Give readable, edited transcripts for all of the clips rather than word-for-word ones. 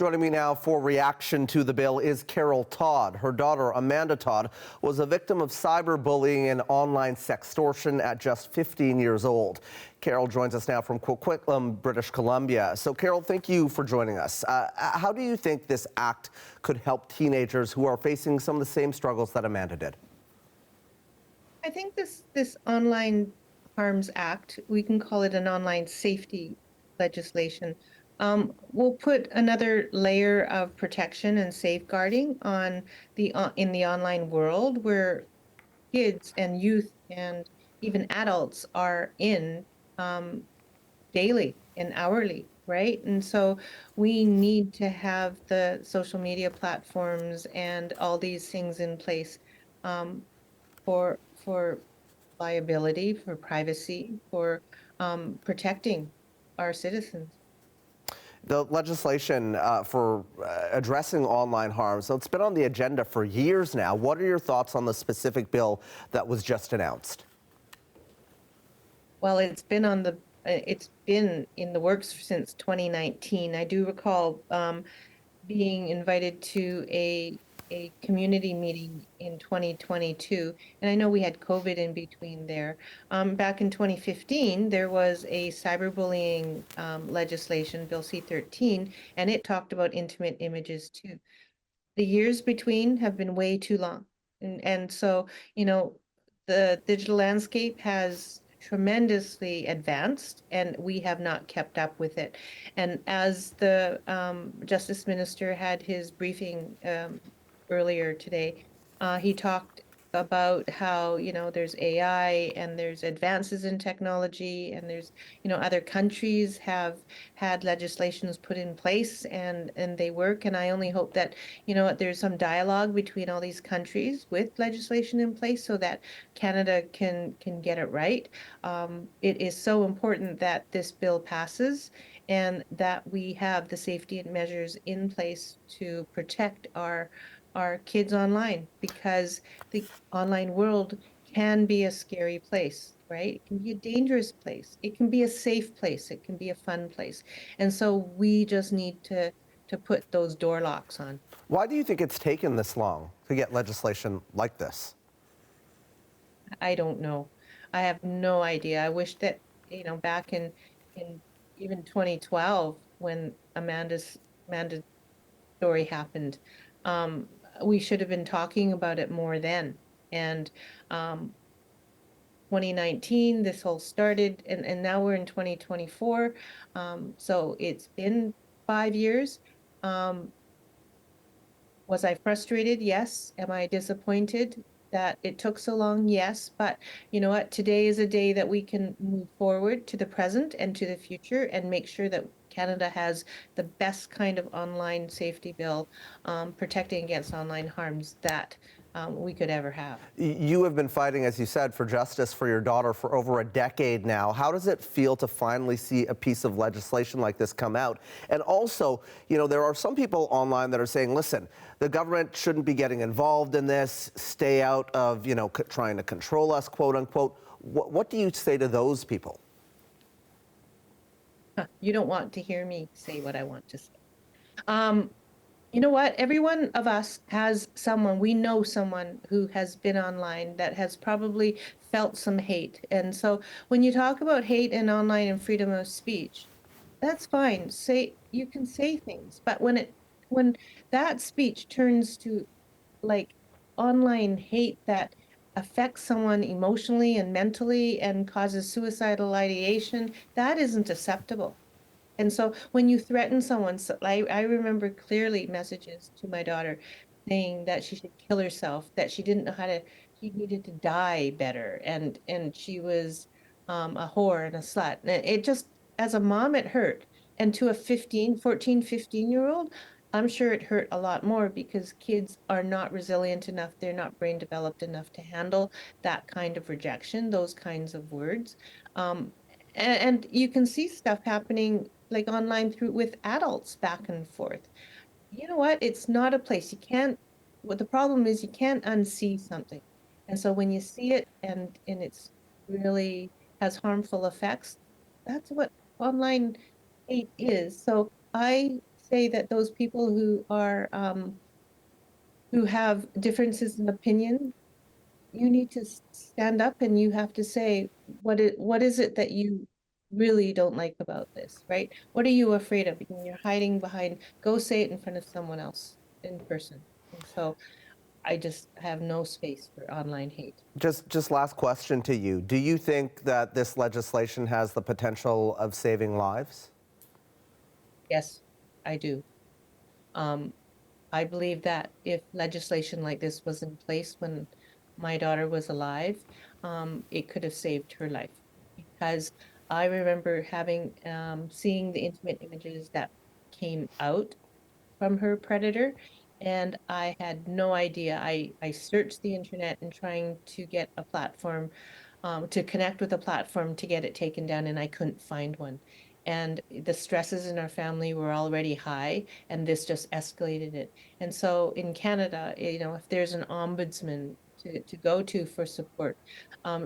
Joining me now for reaction to the bill is Carol Todd. Her daughter, Amanda Todd, was a victim of cyberbullying and online sextortion at just 15 years old. Carol joins us now from Coquitlam, British Columbia. So, Carol, thank you for joining us. How do you think this act could help teenagers who are facing some of the same struggles that Amanda did? I think this Online Harms Act, we can call it an online safety legislation, will put another layer of protection and safeguarding on in the online world where kids and youth and even adults are in daily and hourly, right? And so we need to have the social media platforms and all these things in place for liability, for privacy, for protecting our citizens. The legislation for addressing online harm, so it's been on the agenda for years now. What are your thoughts on the specific bill that was just announced? Well, it's been in the works since 2019. I do recall being invited to a community meeting in 2022, and I know we had COVID in between there. Back in 2015, there was a cyberbullying legislation, Bill C-13, and it talked about intimate images too. The years between have been way too long, and so, you know, the digital landscape has tremendously advanced, and we have not kept up with it. And as the Justice Minister had his briefing earlier today, he talked about how, you know, there's AI and there's advances in technology, and there's, you know, other countries have had legislations put in place and they work. And I only hope that, you know, there's some dialogue between all these countries with legislation in place so that Canada can get it right. It is so important that this bill passes and that we have the safety measures in place to protect our kids online, because the online world can be a scary place, right? It can be a dangerous place. It can be a safe place. It can be a fun place. And so we just need to put those door locks on. Why do you think it's taken this long to get legislation like this? I don't know. I have no idea. I wish that, you know, back in even 2012, when Amanda's story happened, we should have been talking about it more then. And 2019, this whole started, and now we're in 2024. So it's been 5 years. Was I frustrated? Yes. Am I disappointed that it took so long? Yes. But you know what? Today is a day that we can move forward to the present and to the future and make sure that Canada has the best kind of online safety bill protecting against online harms that we could ever have. You have been fighting, as you said, for justice for your daughter for over a decade now. How does it feel to finally see a piece of legislation like this come out? And also, you know, there are some people online that are saying, listen, the government shouldn't be getting involved in this, stay out of, you know, trying to control us, quote unquote. What do you say to those people? You don't want to hear me say what I want to say. You know what? Every one of us has someone, we know someone who has been online that has probably felt some hate. And so when you talk about hate and online and freedom of speech, that's fine. You can say things, but when that speech turns to like online hate that affects someone emotionally and mentally and causes suicidal ideation, that isn't acceptable. And so when you threaten someone, I remember clearly messages to my daughter saying that she should kill herself, that she didn't know she needed to die better, and she was a whore and a slut. And it just, as a mom, it hurt. And to a 14, 15-year-old, I'm sure it hurt a lot more, because kids are not resilient enough, they're not brain developed enough to handle that kind of rejection, those kinds of words. And you can see stuff happening like online with adults back and forth. You know what? It's not a place. What the problem is, you can't unsee something. And so when you see it and it's really has harmful effects, that's what online hate is. So I say that those people who have differences in opinion, you need to stand up and you have to say, what is it that you really don't like about this, right? What are you afraid of? And you're hiding behind, go say it in front of someone else in person. And so I just have no space for online hate. Just last question to you. Do you think that this legislation has the potential of saving lives? Yes, I do. Um, I believe that if legislation like this was in place when my daughter was alive, it could have saved her life. Because I remember having seeing the intimate images that came out from her predator, and I had no idea. I searched the internet and trying to get a platform, to connect with a platform to get it taken down, and I couldn't find one. And the stresses in our family were already high, and this just escalated it. And so in Canada, you know, if there's an ombudsman to go to for support,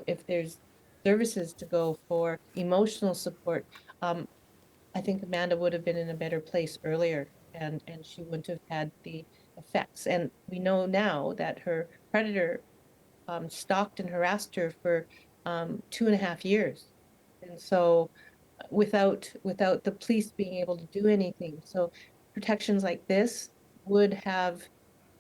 if there's services to go for emotional support, I think Amanda would have been in a better place earlier, and she wouldn't have had the effects. And we know now that her predator stalked and harassed her for 2.5 years. And so without the police being able to do anything. So protections like this would have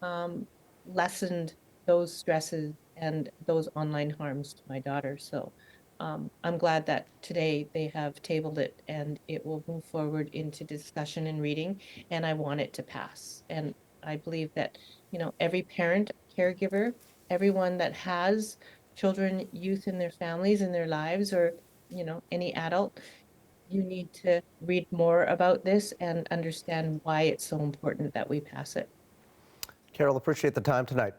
um, lessened those stresses and those online harms to my daughter. So I'm glad that today they have tabled it and it will move forward into discussion and reading, and I want it to pass. And I believe that, you know, every parent, caregiver, everyone that has children, youth in their families, in their lives, or, you know, any adult, you need to read more about this and understand why it's so important that we pass it. Carol, appreciate the time tonight.